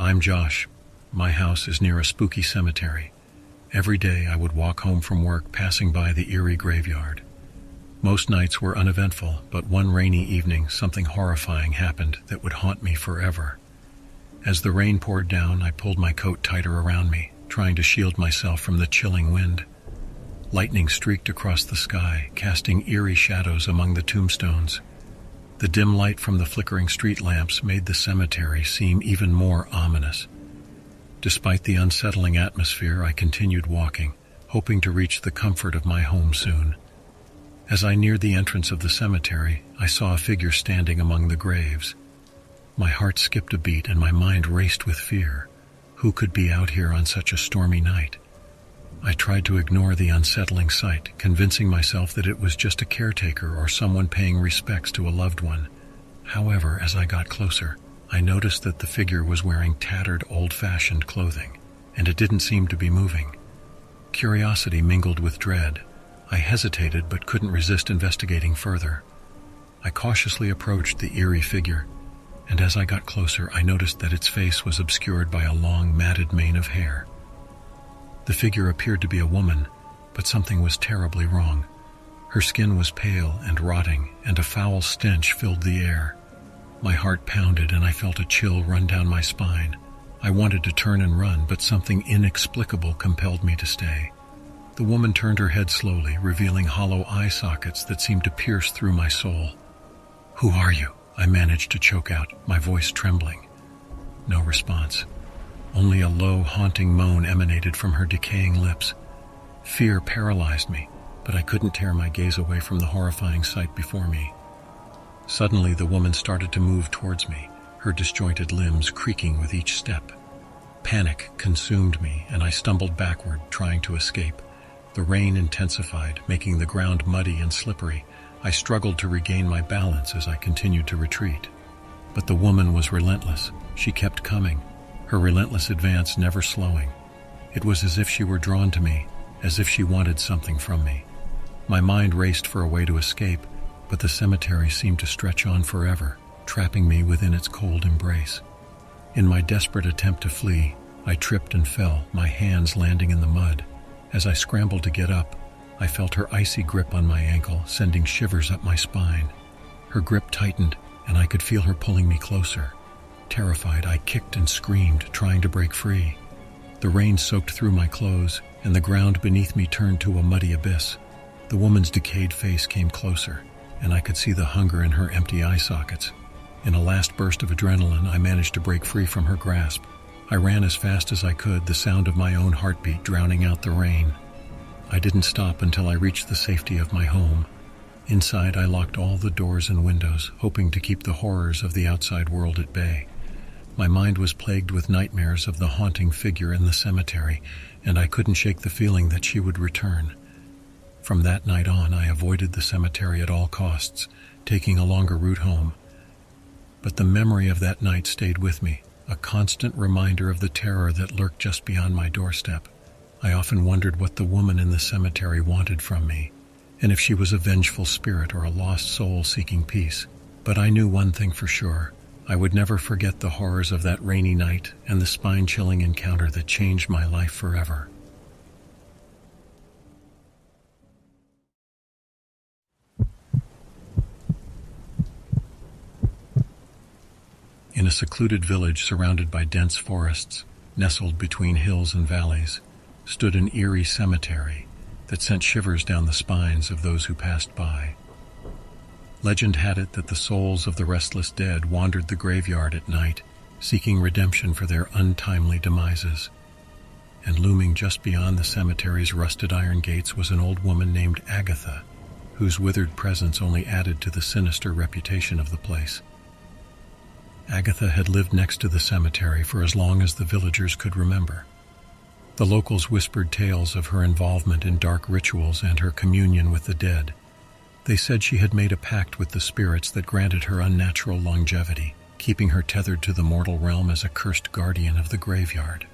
I'm Josh. My house is near a spooky cemetery. Every day I would walk home from work passing by the eerie graveyard. Most nights were uneventful, but one rainy evening something horrifying happened that would haunt me forever. As the rain poured down, I pulled my coat tighter around me, trying to shield myself from the chilling wind. Lightning streaked across the sky, casting eerie shadows among the tombstones. The dim light from the flickering street lamps made the cemetery seem even more ominous. Despite the unsettling atmosphere, I continued walking, hoping to reach the comfort of my home soon. As I neared the entrance of the cemetery, I saw a figure standing among the graves. My heart skipped a beat and my mind raced with fear. Who could be out here on such a stormy night? I tried to ignore the unsettling sight, convincing myself that it was just a caretaker or someone paying respects to a loved one. However, as I got closer, I noticed that the figure was wearing tattered, old-fashioned clothing, and it didn't seem to be moving. Curiosity mingled with dread. I hesitated but couldn't resist investigating further. I cautiously approached the eerie figure, and as I got closer, I noticed that its face was obscured by a long, matted mane of hair. The figure appeared to be a woman, but something was terribly wrong. Her skin was pale and rotting, and a foul stench filled the air. My heart pounded and I felt a chill run down my spine. I wanted to turn and run, but something inexplicable compelled me to stay. The woman turned her head slowly, revealing hollow eye sockets that seemed to pierce through my soul. "Who are you?" I managed to choke out, my voice trembling. No response. Only a low, haunting moan emanated from her decaying lips. Fear paralyzed me, but I couldn't tear my gaze away from the horrifying sight before me. Suddenly, the woman started to move towards me, her disjointed limbs creaking with each step. Panic consumed me, and I stumbled backward, trying to escape. The rain intensified, making the ground muddy and slippery. I struggled to regain my balance as I continued to retreat. But the woman was relentless. She kept coming, her relentless advance never slowing. It was as if she were drawn to me, as if she wanted something from me. My mind raced for a way to escape, but the cemetery seemed to stretch on forever, trapping me within its cold embrace. In my desperate attempt to flee, I tripped and fell, my hands landing in the mud. As I scrambled to get up, I felt her icy grip on my ankle, sending shivers up my spine. Her grip tightened, and I could feel her pulling me closer. Terrified, I kicked and screamed, trying to break free. The rain soaked through my clothes, and the ground beneath me turned to a muddy abyss. The woman's decayed face came closer, and I could see the hunger in her empty eye sockets. In a last burst of adrenaline, I managed to break free from her grasp. I ran as fast as I could, the sound of my own heartbeat drowning out the rain. I didn't stop until I reached the safety of my home. Inside, I locked all the doors and windows, hoping to keep the horrors of the outside world at bay. My mind was plagued with nightmares of the haunting figure in the cemetery, and I couldn't shake the feeling that she would return. From that night on, I avoided the cemetery at all costs, taking a longer route home. But the memory of that night stayed with me, a constant reminder of the terror that lurked just beyond my doorstep. I often wondered what the woman in the cemetery wanted from me, and if she was a vengeful spirit or a lost soul seeking peace. But I knew one thing for sure. I would never forget the horrors of that rainy night and the spine-chilling encounter that changed my life forever. In a secluded village surrounded by dense forests, nestled between hills and valleys, stood an eerie cemetery that sent shivers down the spines of those who passed by. Legend had it that the souls of the restless dead wandered the graveyard at night, seeking redemption for their untimely demises. And looming just beyond the cemetery's rusted iron gates was an old woman named Agatha, whose withered presence only added to the sinister reputation of the place. Agatha had lived next to the cemetery for as long as the villagers could remember. The locals whispered tales of her involvement in dark rituals and her communion with the dead. They said she had made a pact with the spirits that granted her unnatural longevity, keeping her tethered to the mortal realm as a cursed guardian of the graveyard.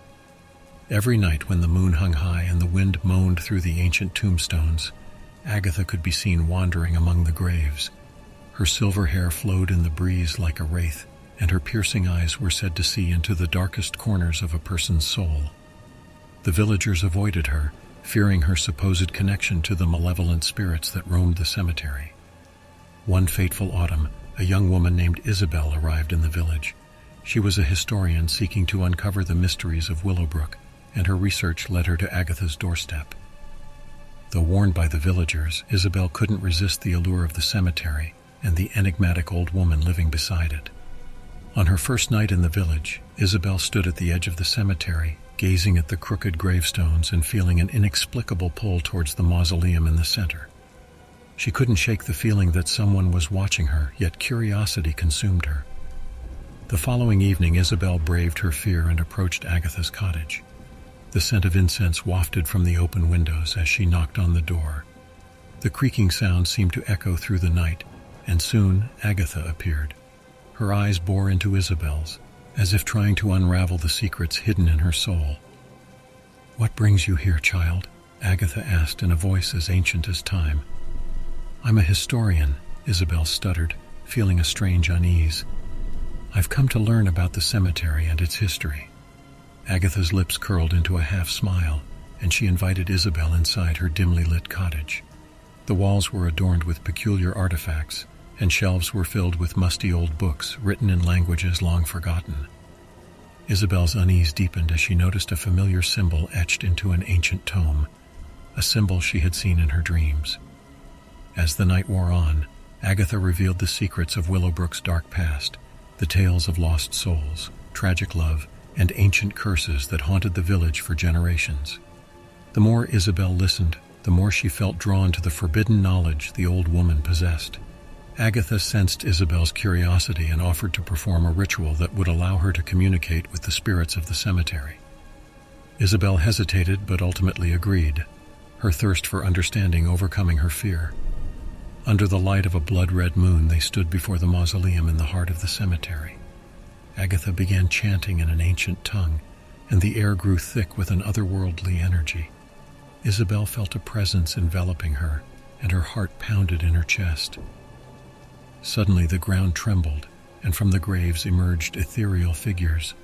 Every night when the moon hung high and the wind moaned through the ancient tombstones, Agatha could be seen wandering among the graves. Her silver hair flowed in the breeze like a wraith, and her piercing eyes were said to see into the darkest corners of a person's soul. The villagers avoided her, fearing her supposed connection to the malevolent spirits that roamed the cemetery. One fateful autumn, a young woman named Isabel arrived in the village. She was a historian seeking to uncover the mysteries of Willowbrook, and her research led her to Agatha's doorstep. Though warned by the villagers, Isabel couldn't resist the allure of the cemetery and the enigmatic old woman living beside it. On her first night in the village, Isabel stood at the edge of the cemetery, gazing at the crooked gravestones and feeling an inexplicable pull towards the mausoleum in the center. She couldn't shake the feeling that someone was watching her, yet curiosity consumed her. The following evening, Isabel braved her fear and approached Agatha's cottage. The scent of incense wafted from the open windows as she knocked on the door. The creaking sound seemed to echo through the night, and soon Agatha appeared. Her eyes bore into Isabel's, as if trying to unravel the secrets hidden in her soul. "What brings you here, child?" Agatha asked in a voice as ancient as time. "I'm a historian," Isabel stuttered, feeling a strange unease. "I've come to learn about the cemetery and its history." Agatha's lips curled into a half-smile, and she invited Isabel inside her dimly lit cottage. The walls were adorned with peculiar artifacts, and shelves were filled with musty old books written in languages long forgotten. Isabel's unease deepened as she noticed a familiar symbol etched into an ancient tome, a symbol she had seen in her dreams. As the night wore on, Agatha revealed the secrets of Willowbrook's dark past, the tales of lost souls, tragic love, and ancient curses that haunted the village for generations. The more Isabel listened, the more she felt drawn to the forbidden knowledge the old woman possessed. Agatha sensed Isabel's curiosity and offered to perform a ritual that would allow her to communicate with the spirits of the cemetery. Isabel hesitated but ultimately agreed, her thirst for understanding overcoming her fear. Under the light of a blood-red moon, they stood before the mausoleum in the heart of the cemetery. Agatha began chanting in an ancient tongue, and the air grew thick with an otherworldly energy. Isabel felt a presence enveloping her, and her heart pounded in her chest. Suddenly the ground trembled, and from the graves emerged ethereal figures.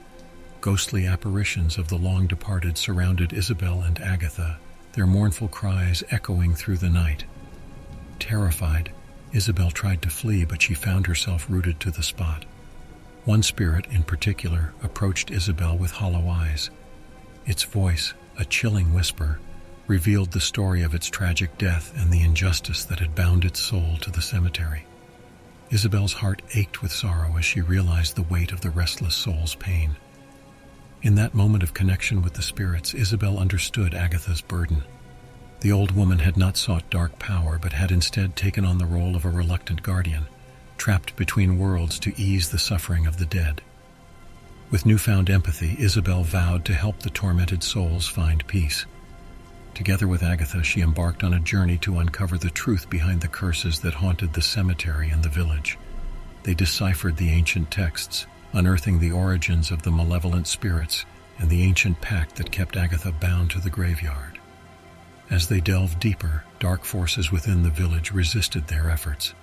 Ghostly apparitions of the long-departed surrounded Isabel and Agatha, their mournful cries echoing through the night. Terrified, Isabel tried to flee, but she found herself rooted to the spot. One spirit in particular approached Isabel with hollow eyes. Its voice, a chilling whisper, revealed the story of its tragic death and the injustice that had bound its soul to the cemetery. Isabel's heart ached with sorrow as she realized the weight of the restless soul's pain. In that moment of connection with the spirits, Isabel understood Agatha's burden. The old woman had not sought dark power, but had instead taken on the role of a reluctant guardian, trapped between worlds to ease the suffering of the dead. With newfound empathy, Isabel vowed to help the tormented souls find peace. Together with Agatha, she embarked on a journey to uncover the truth behind the curses that haunted the cemetery and the village. They deciphered the ancient texts, unearthing the origins of the malevolent spirits and the ancient pact that kept Agatha bound to the graveyard. As they delved deeper, dark forces within the village resisted their efforts.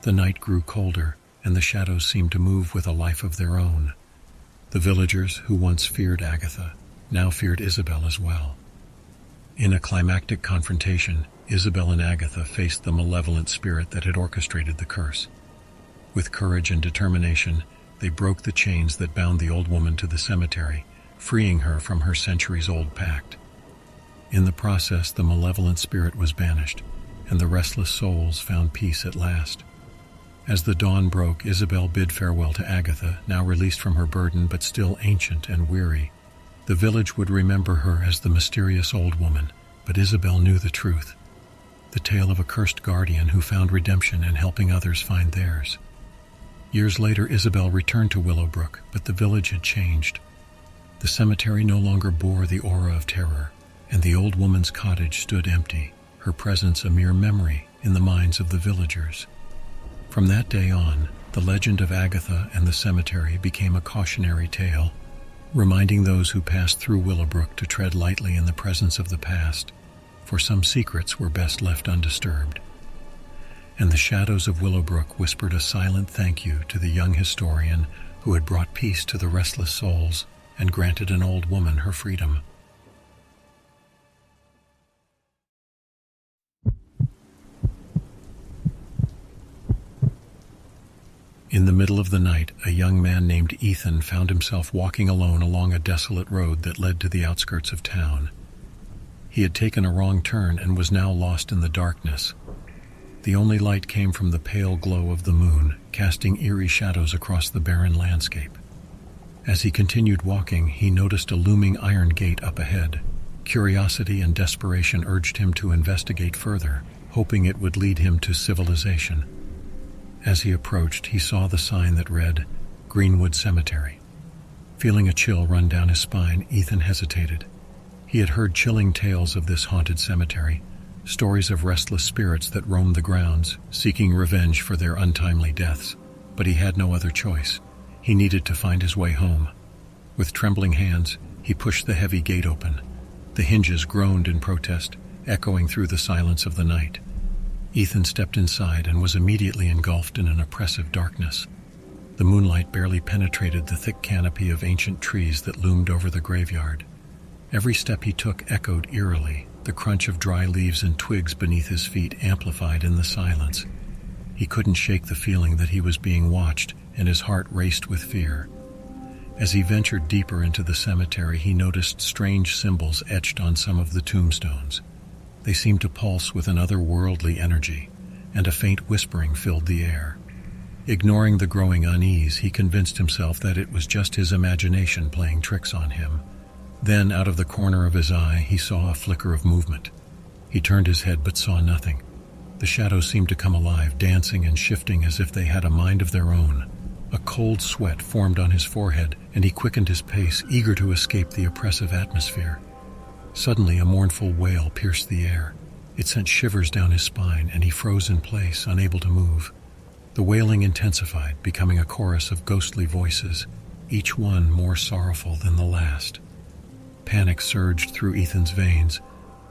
The night grew colder, and the shadows seemed to move with a life of their own. The villagers, who once feared Agatha, now feared Isabel as well. In a climactic confrontation, Isabel and Agatha faced the malevolent spirit that had orchestrated the curse. With courage and determination, they broke the chains that bound the old woman to the cemetery, freeing her from her centuries-old pact. In the process, the malevolent spirit was banished, and the restless souls found peace at last. As the dawn broke, Isabel bid farewell to Agatha, now released from her burden but still ancient and weary. The village would remember her as the mysterious old woman, but Isabel knew the truth. The tale of a cursed guardian who found redemption in helping others find theirs. Years later, Isabel returned to Willowbrook, but the village had changed. The cemetery no longer bore the aura of terror, and the old woman's cottage stood empty, her presence a mere memory in the minds of the villagers. From that day on, the legend of Agatha and the cemetery became a cautionary tale, reminding those who passed through Willowbrook to tread lightly in the presence of the past, for some secrets were best left undisturbed. And the shadows of Willowbrook whispered a silent thank you to the young historian who had brought peace to the restless souls and granted an old woman her freedom. In the middle of the night, a young man named Ethan found himself walking alone along a desolate road that led to the outskirts of town. He had taken a wrong turn and was now lost in the darkness. The only light came from the pale glow of the moon, casting eerie shadows across the barren landscape. As he continued walking, he noticed a looming iron gate up ahead. Curiosity and desperation urged him to investigate further, hoping it would lead him to civilization. As he approached, he saw the sign that read, "Greenwood Cemetery." Feeling a chill run down his spine, Ethan hesitated. He had heard chilling tales of this haunted cemetery, stories of restless spirits that roamed the grounds, seeking revenge for their untimely deaths. But he had no other choice. He needed to find his way home. With trembling hands, he pushed the heavy gate open. The hinges groaned in protest, echoing through the silence of the night. Ethan stepped inside and was immediately engulfed in an oppressive darkness. The moonlight barely penetrated the thick canopy of ancient trees that loomed over the graveyard. Every step he took echoed eerily, the crunch of dry leaves and twigs beneath his feet amplified in the silence. He couldn't shake the feeling that he was being watched, and his heart raced with fear. As he ventured deeper into the cemetery, he noticed strange symbols etched on some of the tombstones. They seemed to pulse with an otherworldly energy, and a faint whispering filled the air. Ignoring the growing unease, he convinced himself that it was just his imagination playing tricks on him. Then, out of the corner of his eye, he saw a flicker of movement. He turned his head but saw nothing. The shadows seemed to come alive, dancing and shifting as if they had a mind of their own. A cold sweat formed on his forehead, and he quickened his pace, eager to escape the oppressive atmosphere. Suddenly, a mournful wail pierced the air. It sent shivers down his spine, and he froze in place, unable to move. The wailing intensified, becoming a chorus of ghostly voices, each one more sorrowful than the last. Panic surged through Ethan's veins,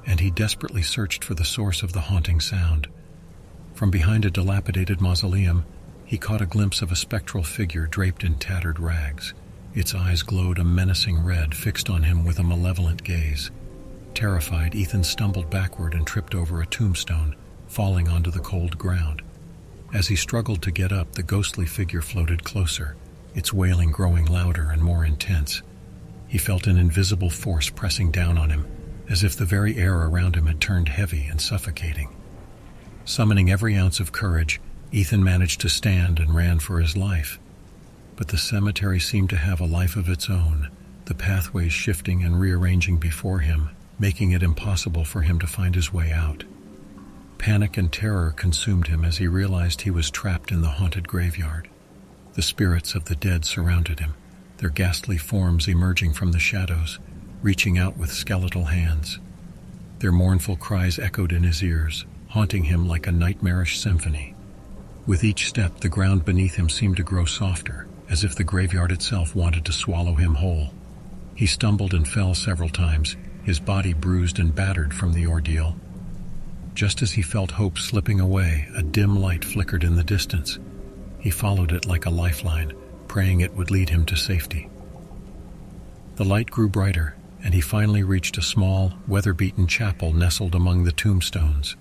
and he desperately searched for the source of the haunting sound. From behind a dilapidated mausoleum, he caught a glimpse of a spectral figure draped in tattered rags. Its eyes glowed a menacing red, fixed on him with a malevolent gaze. Terrified, Ethan stumbled backward and tripped over a tombstone, falling onto the cold ground. As he struggled to get up, the ghostly figure floated closer, its wailing growing louder and more intense. He felt an invisible force pressing down on him, as if the very air around him had turned heavy and suffocating. Summoning every ounce of courage, Ethan managed to stand and ran for his life. But the cemetery seemed to have a life of its own, the pathways shifting and rearranging before him, making it impossible for him to find his way out. Panic and terror consumed him as he realized he was trapped in the haunted graveyard. The spirits of the dead surrounded him, their ghastly forms emerging from the shadows, reaching out with skeletal hands. Their mournful cries echoed in his ears, haunting him like a nightmarish symphony. With each step, the ground beneath him seemed to grow softer, as if the graveyard itself wanted to swallow him whole. He stumbled and fell several times, his body bruised and battered from the ordeal. Just as he felt hope slipping away, a dim light flickered in the distance. He followed it like a lifeline, praying it would lead him to safety. The light grew brighter, and he finally reached a small, weather-beaten chapel nestled among the tombstones.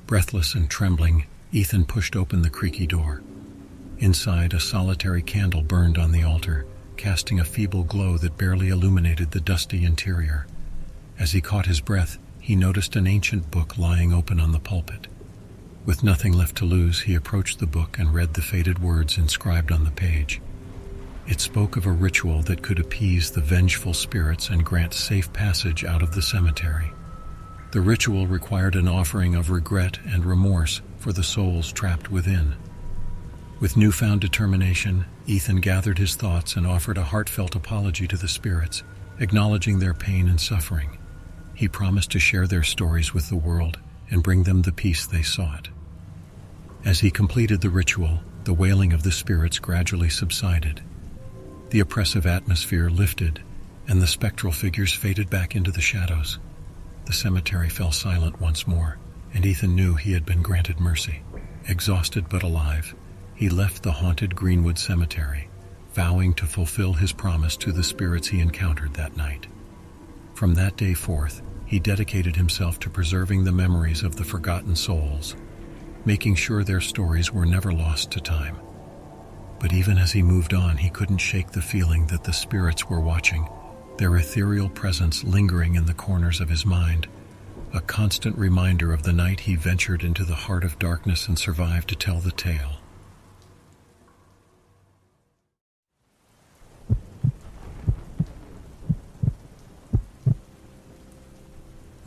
Breathless and trembling, Ethan pushed open the creaky door. Inside, a solitary candle burned on the altar, casting a feeble glow that barely illuminated the dusty interior. As he caught his breath, he noticed an ancient book lying open on the pulpit. With nothing left to lose, he approached the book and read the faded words inscribed on the page. It spoke of a ritual that could appease the vengeful spirits and grant safe passage out of the cemetery. The ritual required an offering of regret and remorse for the souls trapped within. With newfound determination, Ethan gathered his thoughts and offered a heartfelt apology to the spirits, acknowledging their pain and suffering. He promised to share their stories with the world and bring them the peace they sought. As he completed the ritual, the wailing of the spirits gradually subsided. The oppressive atmosphere lifted, and the spectral figures faded back into the shadows. The cemetery fell silent once more, and Ethan knew he had been granted mercy. Exhausted but alive, he left the haunted Greenwood Cemetery, vowing to fulfill his promise to the spirits he encountered that night. From that day forth, he dedicated himself to preserving the memories of the forgotten souls, making sure their stories were never lost to time. But even as he moved on, he couldn't shake the feeling that the spirits were watching, their ethereal presence lingering in the corners of his mind, a constant reminder of the night he ventured into the heart of darkness and survived to tell the tale.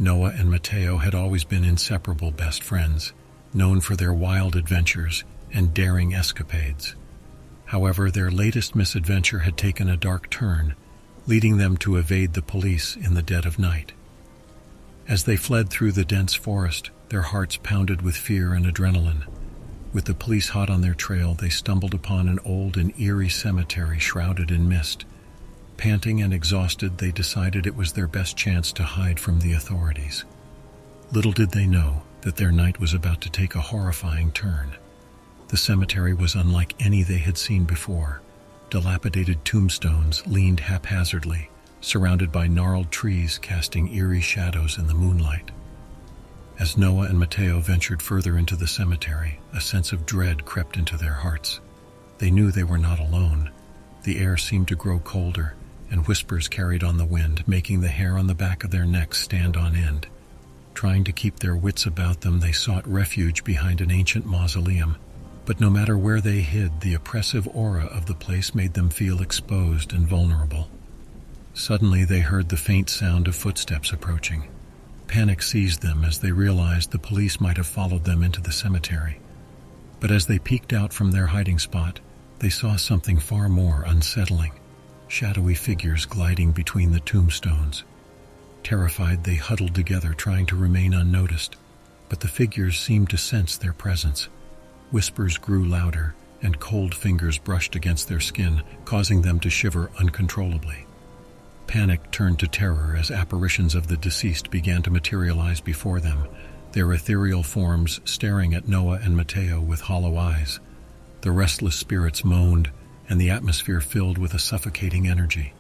Noah and Matteo had always been inseparable best friends, known for their wild adventures and daring escapades. However, their latest misadventure had taken a dark turn, leading them to evade the police in the dead of night. As they fled through the dense forest, their hearts pounded with fear and adrenaline. With the police hot on their trail, they stumbled upon an old and eerie cemetery shrouded in mist. Panting and exhausted, they decided it was their best chance to hide from the authorities. Little did they know that their night was about to take a horrifying turn. The cemetery was unlike any they had seen before. Dilapidated tombstones leaned haphazardly, surrounded by gnarled trees casting eerie shadows in the moonlight. As Noah and Matteo ventured further into the cemetery, a sense of dread crept into their hearts. They knew they were not alone. The air seemed to grow colder, and whispers carried on the wind, making the hair on the back of their necks stand on end. Trying to keep their wits about them, they sought refuge behind an ancient mausoleum. But no matter where they hid, the oppressive aura of the place made them feel exposed and vulnerable. Suddenly, they heard the faint sound of footsteps approaching. Panic seized them as they realized the police might have followed them into the cemetery. But as they peeked out from their hiding spot, they saw something far more unsettling: shadowy figures gliding between the tombstones. Terrified, they huddled together, trying to remain unnoticed, but the figures seemed to sense their presence. Whispers grew louder, and cold fingers brushed against their skin, causing them to shiver uncontrollably. Panic turned to terror as apparitions of the deceased began to materialize before them, their ethereal forms staring at Noah and Matteo with hollow eyes. The restless spirits moaned, and the atmosphere filled with a suffocating energy.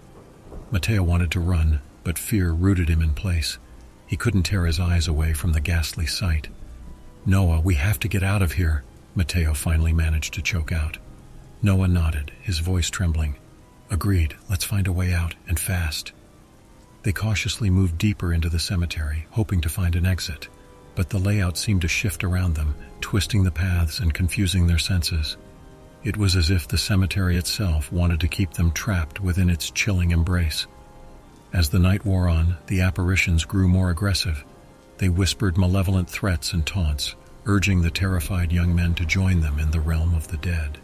Matteo wanted to run, but fear rooted him in place. He couldn't tear his eyes away from the ghastly sight. "Noah, we have to get out of here," Matteo finally managed to choke out. Noah nodded, his voice trembling. "Agreed, let's find a way out, and fast." They cautiously moved deeper into the cemetery, hoping to find an exit, but the layout seemed to shift around them, twisting the paths and confusing their senses. It was as if the cemetery itself wanted to keep them trapped within its chilling embrace. As the night wore on, the apparitions grew more aggressive. They whispered malevolent threats and taunts, urging the terrified young men to join them in the realm of the dead.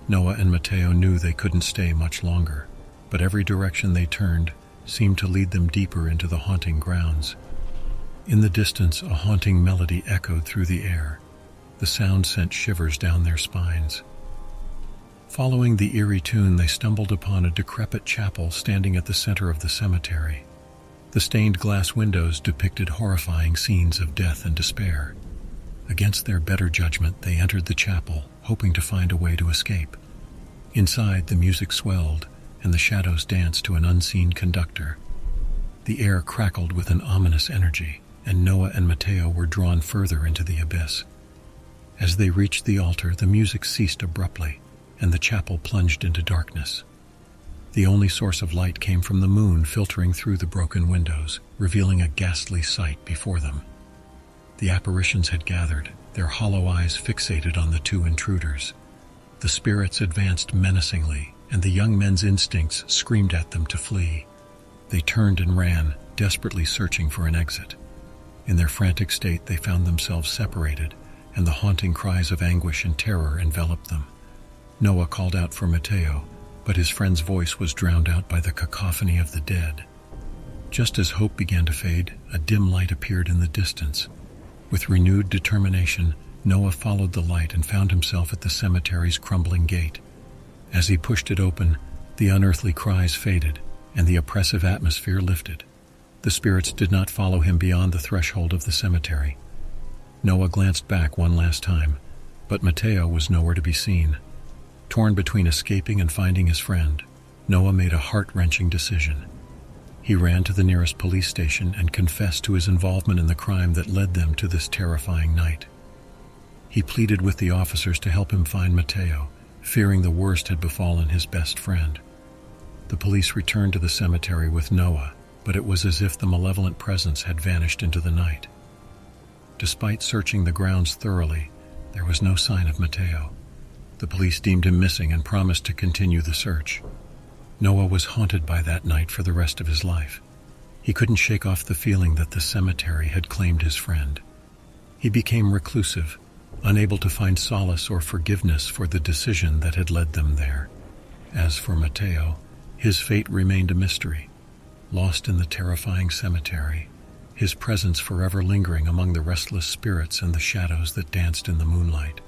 Noah and Matteo knew they couldn't stay much longer, but every direction they turned seemed to lead them deeper into the haunting grounds. In the distance, a haunting melody echoed through the air. The sound sent shivers down their spines. Following the eerie tune, they stumbled upon a decrepit chapel standing at the center of the cemetery. The stained glass windows depicted horrifying scenes of death and despair. Against their better judgment, they entered the chapel, hoping to find a way to escape. Inside, the music swelled, and the shadows danced to an unseen conductor. The air crackled with an ominous energy, and Noah and Matteo were drawn further into the abyss. As they reached the altar, the music ceased abruptly, and the chapel plunged into darkness. The only source of light came from the moon filtering through the broken windows, revealing a ghastly sight before them. The apparitions had gathered, their hollow eyes fixated on the two intruders. The spirits advanced menacingly, and the young men's instincts screamed at them to flee. They turned and ran, desperately searching for an exit. In their frantic state, they found themselves separated, and the haunting cries of anguish and terror enveloped them. Noah called out for Matteo, but his friend's voice was drowned out by the cacophony of the dead. Just as hope began to fade, a dim light appeared in the distance. With renewed determination, Noah followed the light and found himself at the cemetery's crumbling gate. As he pushed it open, the unearthly cries faded, and the oppressive atmosphere lifted. The spirits did not follow him beyond the threshold of the cemetery. Noah glanced back one last time, but Matteo was nowhere to be seen. Torn between escaping and finding his friend, Noah made a heart-wrenching decision. He ran to the nearest police station and confessed to his involvement in the crime that led them to this terrifying night. He pleaded with the officers to help him find Mateo, fearing the worst had befallen his best friend. The police returned to the cemetery with Noah, but it was as if the malevolent presence had vanished into the night. Despite searching the grounds thoroughly, there was no sign of Mateo. The police deemed him missing and promised to continue the search. Noah was haunted by that night for the rest of his life. He couldn't shake off the feeling that the cemetery had claimed his friend. He became reclusive, unable to find solace or forgiveness for the decision that had led them there. As for Mateo, his fate remained a mystery. Lost in the terrifying cemetery, his presence forever lingering among the restless spirits and the shadows that danced in the moonlight.